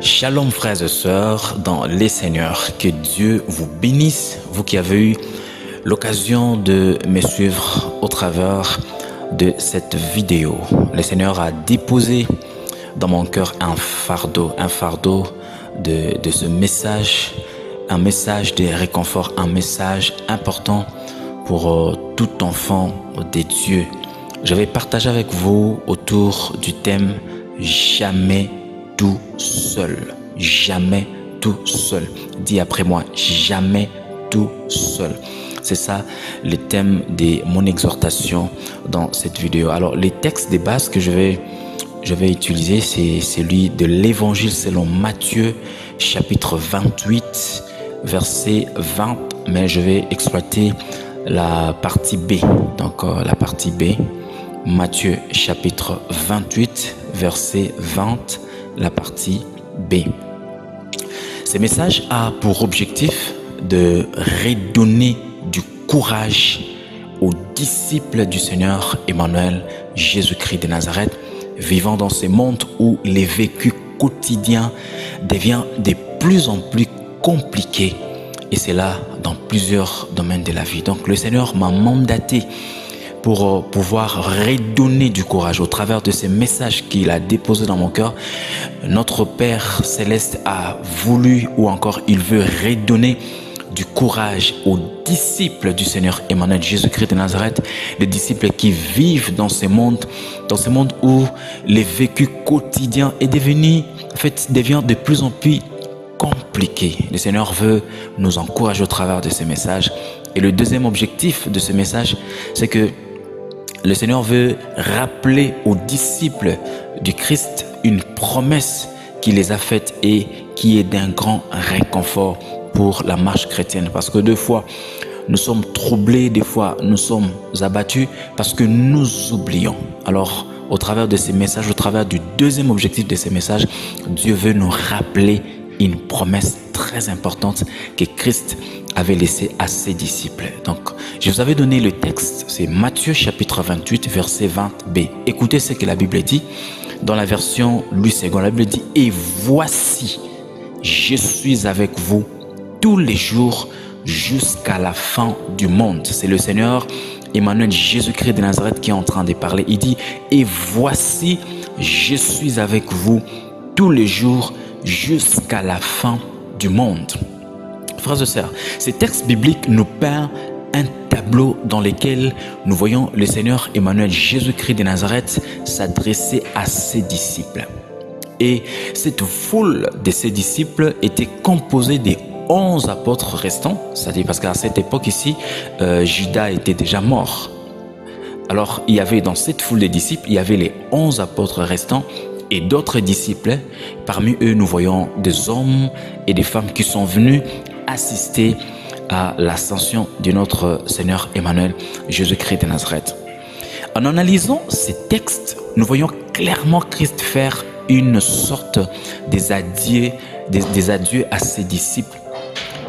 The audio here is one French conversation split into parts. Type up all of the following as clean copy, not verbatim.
Shalom frères et sœurs dans les Seigneurs, que Dieu vous bénisse, vous qui avez eu l'occasion de me suivre au travers de cette vidéo. Le Seigneur a déposé dans mon cœur un fardeau de ce message, un message de réconfort, un message important pour tout enfant de Dieu. Je vais partager avec vous autour du thème « Jamais tout seul ». Jamais tout seul. Dis après moi, jamais tout seul. C'est ça le thème de mon exhortation dans cette vidéo. Alors, les textes de base que je vais utiliser, c'est celui de l'Évangile selon Matthieu, chapitre 28, verset 20. Mais je vais exploiter la partie B. Donc, la partie B, Matthieu, chapitre 28, verset 20, la partie B. Ce message a pour objectif de redonner du courage aux disciples du Seigneur Emmanuel, Jésus-Christ de Nazareth, vivant dans ce monde où les vécus quotidiens deviennent de plus en plus compliqués, et c'est là dans plusieurs domaines de la vie. Donc le Seigneur m'a mandaté pour pouvoir redonner du courage au travers de ces messages qu'il a déposés dans mon cœur. Notre Père Céleste a voulu, ou encore il veut redonner du courage aux disciples du Seigneur Emmanuel, Jésus-Christ de Nazareth, les disciples qui vivent dans ce monde où le vécu quotidien est devient de plus en plus compliqué. Le Seigneur veut nous encourager au travers de ces messages. Et le deuxième objectif de ce message, c'est que le Seigneur veut rappeler aux disciples du Christ une promesse qu'il les a faite et qui est d'un grand réconfort pour la marche chrétienne. Parce que des fois, nous sommes troublés, des fois, nous sommes abattus parce que nous oublions. Alors, au travers de ces messages, au travers du deuxième objectif de ces messages, Dieu veut nous rappeler une promesse très importante que Christ avait laissée à ses disciples. Donc, je vous avais donné le texte, c'est Matthieu chapitre 28, verset 20b. Écoutez ce que la Bible dit dans la version Louis II. La Bible dit « Et voici, je suis avec vous tous les jours jusqu'à la fin du monde. » C'est le Seigneur Emmanuel, Jésus-Christ de Nazareth qui est en train de parler. Il dit « Et voici, je suis avec vous tous les jours jusqu'à la fin du monde. » Frères et sœurs, ces textes bibliques nous peint un tableau dans lequel nous voyons le Seigneur Emmanuel, Jésus-Christ de Nazareth, s'adresser à ses disciples. Et cette foule de ses disciples était composée des 11 apôtres restants, c'est-à-dire parce qu'à cette époque ici, Judas était déjà mort. Alors, il y avait dans cette foule de disciples, il y avait les 11 apôtres restants et d'autres disciples. Parmi eux, nous voyons des hommes et des femmes qui sont venus assister à l'ascension de notre Seigneur Emmanuel, Jésus-Christ de Nazareth. En analysant ces textes, nous voyons clairement Christ faire une sorte des adieux à ses disciples.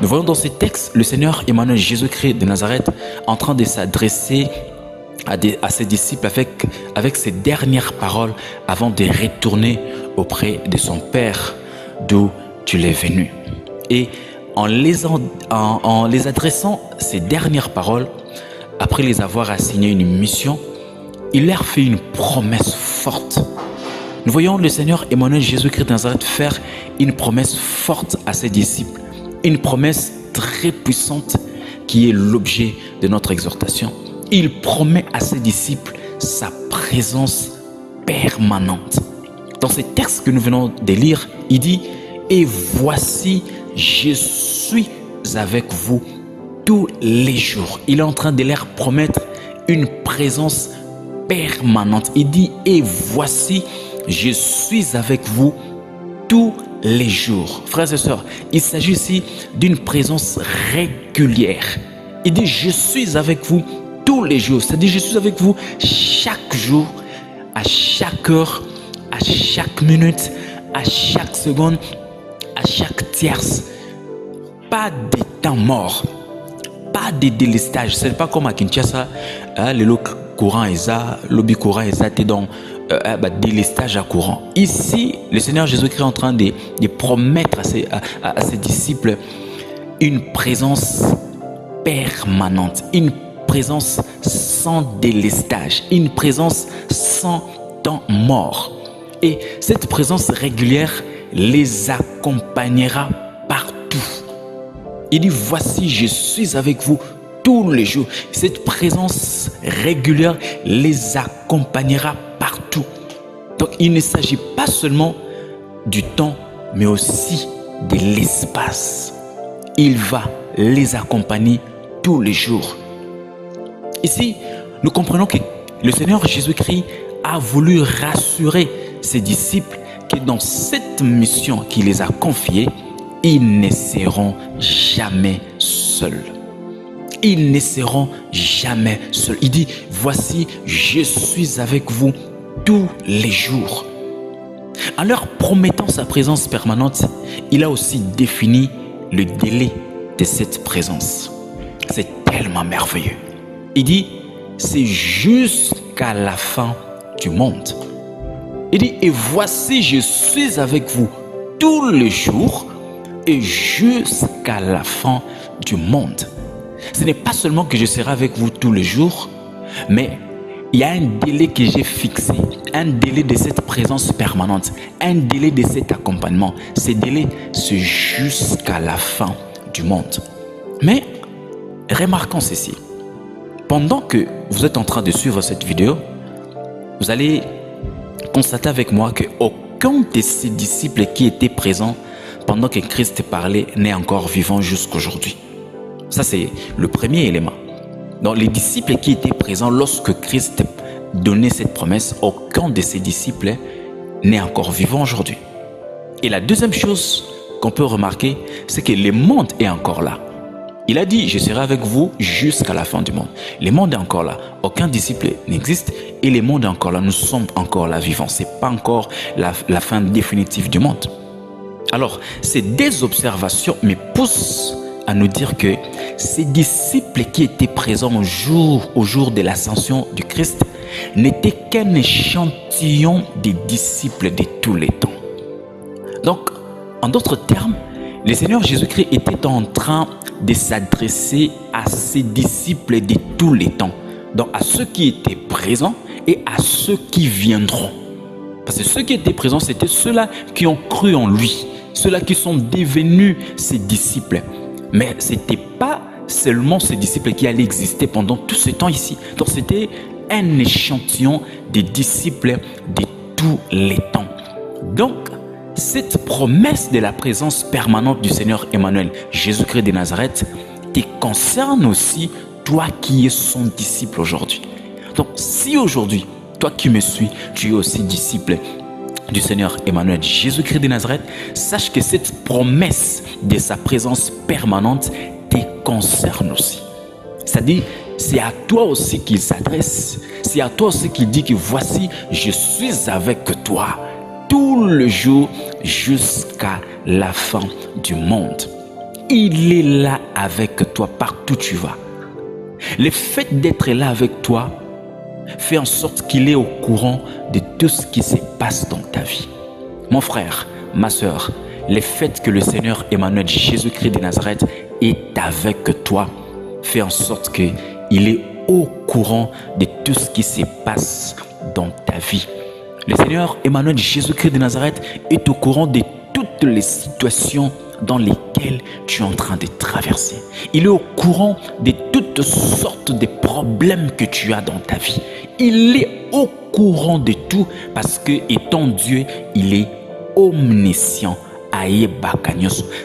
Nous voyons dans ces textes le Seigneur Emmanuel, Jésus-Christ de Nazareth, en train de s'adresser à ses disciples avec ses dernières paroles avant de retourner auprès de son Père d'où tu es venu. Et en les adressant ces dernières paroles, après les avoir assigné une mission, il leur fait une promesse forte. Nous voyons le Seigneur Emmanuel, Jésus-Christ de Nazareth faire une promesse forte à ses disciples, une promesse très puissante qui est l'objet de notre exhortation. Il promet à ses disciples sa présence permanente. Dans ces textes que nous venons de lire, il dit « Et voici, je suis avec vous tous les jours. » Il est en train de leur promettre une présence permanente. Il dit « Et voici, je suis avec vous tous les jours. » Frères et sœurs, il s'agit ici d'une présence régulière. Il dit « Je suis avec vous tous les jours. » C'est-à-dire je suis avec vous chaque jour, à chaque heure, à chaque minute, à chaque seconde, à chaque tierce. Pas de temps mort, pas de délestage. Ce n'est pas comme à Kinshasa, le courant est ça, lobby courant est ça, t'es dans délestage à courant. Ici, le Seigneur Jésus-Christ est en train de promettre à ses disciples une présence permanente, une présence sans délestage, une présence sans temps mort. Et cette présence régulière les accompagnera partout. Il dit, voici, je suis avec vous tous les jours. Cette présence régulière les accompagnera partout. Donc, il ne s'agit pas seulement du temps, mais aussi de l'espace. Il va les accompagner tous les jours. Ici, nous comprenons que le Seigneur Jésus-Christ a voulu rassurer ses disciples que dans cette mission qu'il les a confiée, ils ne seront jamais seuls. Ils ne seront jamais seuls. Il dit, voici, je suis avec vous tous les jours. En leur promettant sa présence permanente, il a aussi défini le délai de cette présence. C'est tellement merveilleux. Il dit, c'est jusqu'à la fin du monde. Il dit, et voici, je suis avec vous tous les jours et jusqu'à la fin du monde. Ce n'est pas seulement que je serai avec vous tous les jours, mais il y a un délai que j'ai fixé, un délai de cette présence permanente, un délai de cet accompagnement. Ce délai, c'est jusqu'à la fin du monde. Mais remarquons ceci. Pendant que vous êtes en train de suivre cette vidéo, vous allez constater avec moi qu'aucun de ces disciples qui étaient présents pendant que Christ parlait n'est encore vivant jusqu'aujourd'hui. Ça, c'est le premier élément. Donc, les disciples qui étaient présents lorsque Christ donnait cette promesse, aucun de ces disciples n'est encore vivant aujourd'hui. Et la deuxième chose qu'on peut remarquer, c'est que le monde est encore là. Il a dit, je serai avec vous jusqu'à la fin du monde. Le monde est encore là. Aucun disciple n'existe et le monde est encore là. Nous sommes encore là vivants. Ce n'est pas encore la fin définitive du monde. Alors, ces deux observations me poussent à nous dire que ces disciples qui étaient présents au jour de l'ascension du Christ n'étaient qu'un échantillon des disciples de tous les temps. Donc, en d'autres termes, le Seigneur Jésus-Christ était en train de s'adresser à ses disciples de tous les temps, donc à ceux qui étaient présents et à ceux qui viendront. Parce que ceux qui étaient présents, c'était ceux-là qui ont cru en lui, ceux-là qui sont devenus ses disciples. Mais ce n'était pas seulement ces disciples qui allaient exister pendant tout ce temps ici. Donc c'était un échantillon des disciples de tous les temps. Donc, cette promesse de la présence permanente du Seigneur Emmanuel, Jésus-Christ de Nazareth, te concerne aussi toi qui es son disciple aujourd'hui. Donc, si aujourd'hui, toi qui me suis, tu es aussi disciple du Seigneur Emmanuel, Jésus-Christ de Nazareth, sache que cette promesse de sa présence permanente te concerne aussi. C'est-à-dire, c'est à toi aussi qu'il s'adresse. C'est à toi aussi qu'il dit que voici, je suis avec toi tout le jour jusqu'à la fin du monde. Il est là avec toi partout où tu vas. Le fait d'être là avec toi fait en sorte qu'il est au courant de tout ce qui se passe dans ta vie. Mon frère, ma soeur, le fait que le Seigneur Emmanuel, Jésus-Christ de Nazareth, est avec toi fait en sorte qu'il est au courant de tout ce qui se passe dans ta vie. Le Seigneur Emmanuel, Jésus-Christ de Nazareth, est au courant de toutes les situations dans lesquelles tu es en train de traverser. Il est au courant de toutes sortes de problèmes que tu as dans ta vie. Il est au courant de tout parce que, étant Dieu, il est omniscient.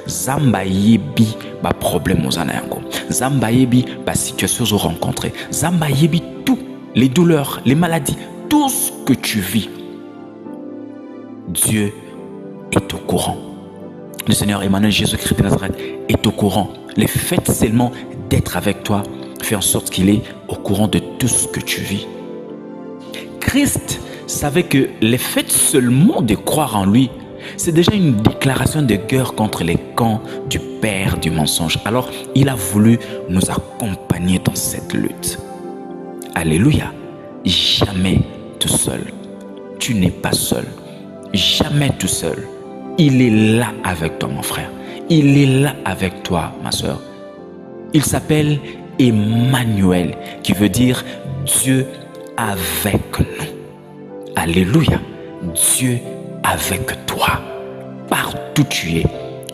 Zamba yebi ba problème aux anayango. Zamba yebi ba situation aux rencontrées. Zamba yebi tout, les douleurs, les maladies, tout ce que tu vis. Dieu est au courant. Le Seigneur Emmanuel, Jésus-Christ de Nazareth, est au courant. Le fait seulement d'être avec toi fait en sorte qu'il est au courant de tout ce que tu vis. Christ savait que le fait seulement de croire en lui, c'est déjà une déclaration de guerre contre les camps du père du mensonge. Alors, il a voulu nous accompagner dans cette lutte. Alléluia. Jamais tout seul. tu n'es pas seul. Jamais tout seul. Il est là avec toi, mon frère. Il est là avec toi, ma soeur. Il s'appelle Emmanuel, qui veut dire Dieu avec nous. Alléluia. Dieu avec toi. Partout tu es,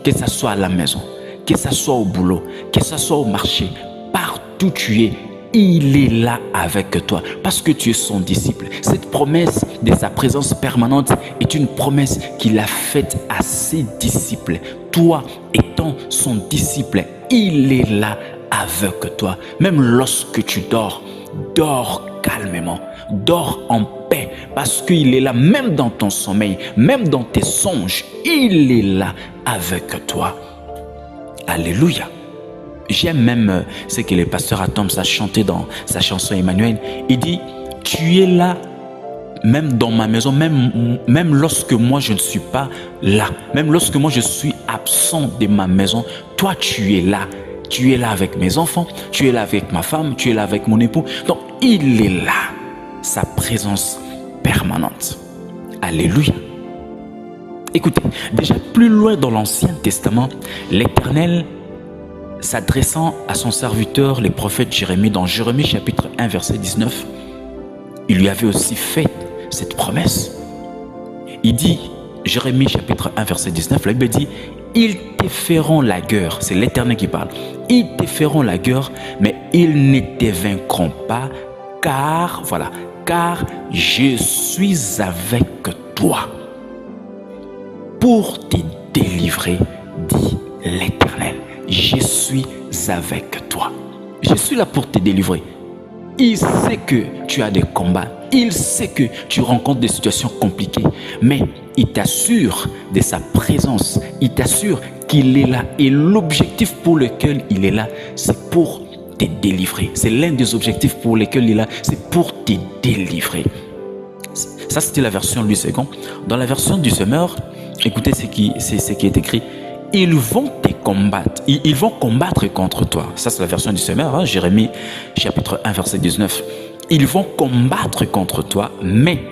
que ce soit à la maison, que ce soit au boulot, que ce soit au marché, partout tu es, il est là avec toi parce que tu es son disciple. Cette promesse de sa présence permanente est une promesse qu'il a faite à ses disciples. Toi étant son disciple, il est là avec toi. Même lorsque tu dors, dors calmement, dors en paix parce qu'il est là même dans ton sommeil, même dans tes songes, il est là avec toi. Alléluia. J'aime même ce que le pasteur Atom a chanté dans sa chanson Emmanuel. Il dit, tu es là même dans ma maison, même lorsque moi je ne suis pas là, même lorsque moi je suis absent de ma maison, toi tu es là. Tu es là avec mes enfants, tu es là avec ma femme, tu es là avec mon époux. Donc il est là, sa présence permanente. Alléluia. Écoutez, déjà plus loin dans l'Ancien Testament, l'Éternel s'adressant à son serviteur, le prophète Jérémie, dans Jérémie chapitre 1, verset 19, il lui avait aussi fait cette promesse. Il dit, Jérémie chapitre 1, verset 19, la Bible dit, ils te feront la guerre, c'est l'Éternel qui parle, ils te feront la guerre, mais ils ne te vaincront pas, car, voilà, car je suis avec toi pour te délivrer, dit l'Éternel. Je suis avec toi. Je suis là pour te délivrer. Il sait que tu as des combats. Il sait que tu rencontres des situations compliquées. Mais il t'assure de sa présence. Il t'assure qu'il est là. Et l'objectif pour lequel il est là, c'est pour te délivrer. C'est l'un des objectifs pour lesquels il est là. C'est pour te délivrer. Ça, c'était la version Louis II. Dans la version du Semeur, écoutez ce qui est écrit. Ils vont te combattre. Ils vont combattre contre toi. Ça, c'est la version du Semeur, hein? Jérémie, chapitre 1, verset 19. Ils vont combattre contre toi, mais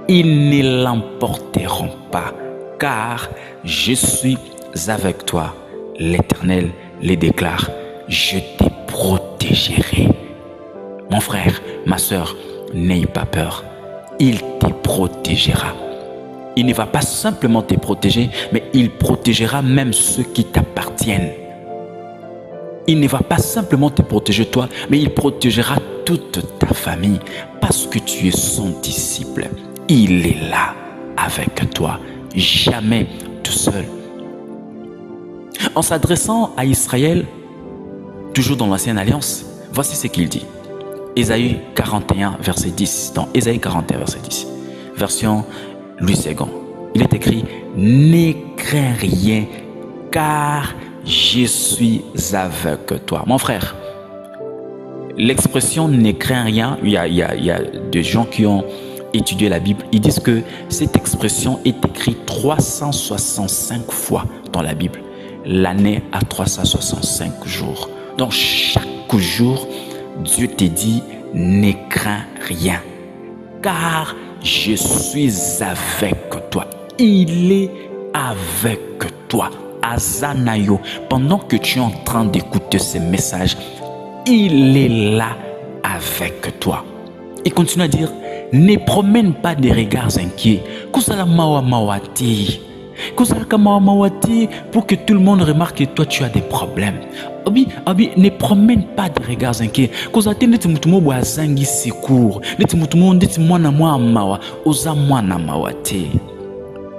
ils ne l'emporteront pas, car je suis avec toi. L'Éternel les déclare. Je te protégerai. Mon frère, ma soeur, n'aie pas peur. Il te protégera. Il ne va pas simplement te protéger, mais il protégera même ceux qui t'appartiennent. Il ne va pas simplement te protéger toi, mais il protégera toute ta famille parce que tu es son disciple. Il est là avec toi, jamais tout seul. En s'adressant à Israël, toujours dans l'Ancienne Alliance, voici ce qu'il dit. Ésaïe 41, verset 10. Dans Ésaïe 41, verset 10. Version Louis II. Il est écrit, ne crains rien, car je suis avec toi. Mon frère, l'expression ne crains rien, il y a des gens qui ont étudié la Bible, ils disent que cette expression est écrite 365 fois dans la Bible. L'année a 365 jours. Donc chaque jour, Dieu te dit, ne crains rien, car je suis avec toi. Il est avec toi. Azanayo, pendant que tu es en train d'écouter ce message, il est là avec toi. Il continue à dire, ne promène pas des regards inquiets. Kusala mawa mawati. Kusala mawa mawati pour que tout le monde remarque que toi tu as des problèmes. Abi, ne promène pas des regards inquiets. Kusate neti mutumo bwazangi secours. Neti mutumo ndeti mwana mawa oza mwana mawati.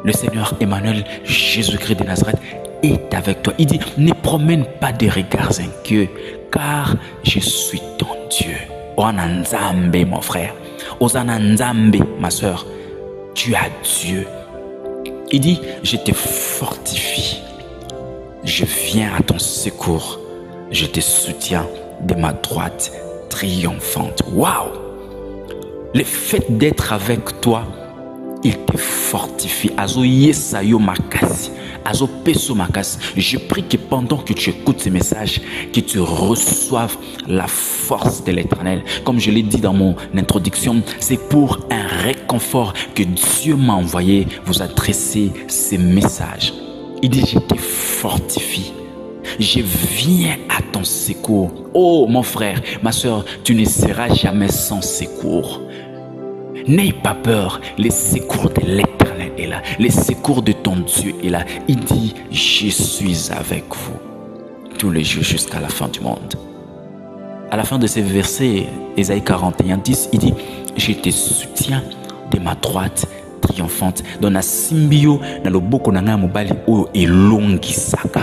Le Seigneur Emmanuel, Jésus-Christ de Nazareth, est avec toi. Il dit, ne promène pas des regards inquiets, car je suis ton Dieu. Onanzambe, mon frère. Ozananzambe, ma soeur. Tu as Dieu. Il dit, je te fortifie. Je viens à ton secours. Je te soutiens de ma droite triomphante. Waouh! Le fait d'être avec toi, il te fortifie. Azo yesayo makasi. Azo peso makasi. Je prie que pendant que tu écoutes ces messages, que tu reçoives la force de l'Éternel. Comme je l'ai dit dans mon introduction, c'est pour un réconfort que Dieu m'a envoyé vous adresser ces messages. Il dit, je te fortifie. Je viens à ton secours. Oh mon frère, ma soeur, tu ne seras jamais sans secours. N'aie pas peur, le secours de l'Éternel est là. Le secours de ton Dieu est là. Il dit, je suis avec vous tous les jours jusqu'à la fin du monde. À la fin de ce verset, Ésaïe 41, 10, il dit, je te soutiens de ma droite triomphante. Dans la symbio, dans le boko nanga mobali o elongisaka.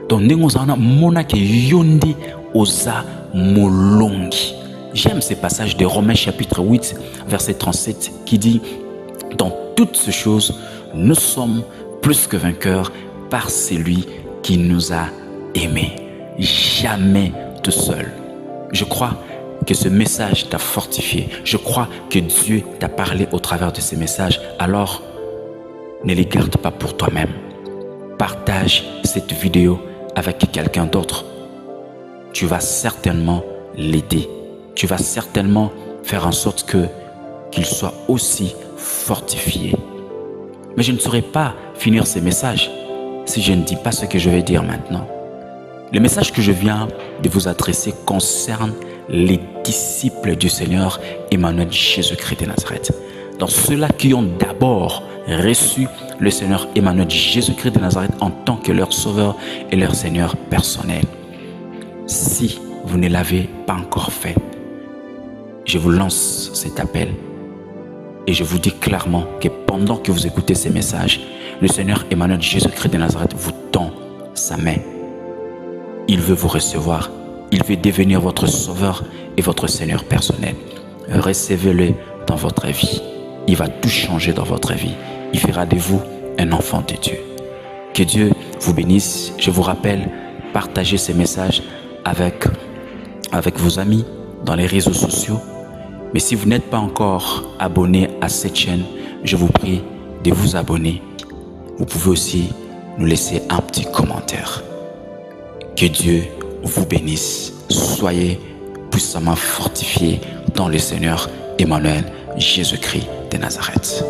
Donc ndengozana mona ke yondi oza molongi. J'aime ces passages de Romains chapitre 8, verset 37, qui dit « Dans toutes ces choses, nous sommes plus que vainqueurs par celui qui nous a aimés. » Jamais tout seul. Je crois que ce message t'a fortifié. Je crois que Dieu t'a parlé au travers de ces messages. Alors, ne les garde pas pour toi-même. Partage cette vidéo avec quelqu'un d'autre. Tu vas certainement l'aider. Tu vas certainement faire en sorte qu'il soit aussi fortifié. Mais je ne saurais pas finir ces messages si je ne dis pas ce que je vais dire maintenant. Le message que je viens de vous adresser concerne les disciples du Seigneur Emmanuel Jésus-Christ de Nazareth. Donc ceux-là qui ont d'abord reçu le Seigneur Emmanuel Jésus-Christ de Nazareth en tant que leur sauveur et leur Seigneur personnel. Si vous ne l'avez pas encore fait, je vous lance cet appel et je vous dis clairement que pendant que vous écoutez ces messages, le Seigneur Emmanuel Jésus-Christ de Nazareth vous tend sa main. Il veut vous recevoir. Il veut devenir votre sauveur et votre Seigneur personnel. Recevez-le dans votre vie. Il va tout changer dans votre vie. Il fera de vous un enfant de Dieu. Que Dieu vous bénisse. Je vous rappelle, partagez ces messages avec vos amis dans les réseaux sociaux. Mais si vous n'êtes pas encore abonné à cette chaîne, je vous prie de vous abonner. Vous pouvez aussi nous laisser un petit commentaire. Que Dieu vous bénisse. Soyez puissamment fortifiés dans le Seigneur Emmanuel Jésus-Christ de Nazareth.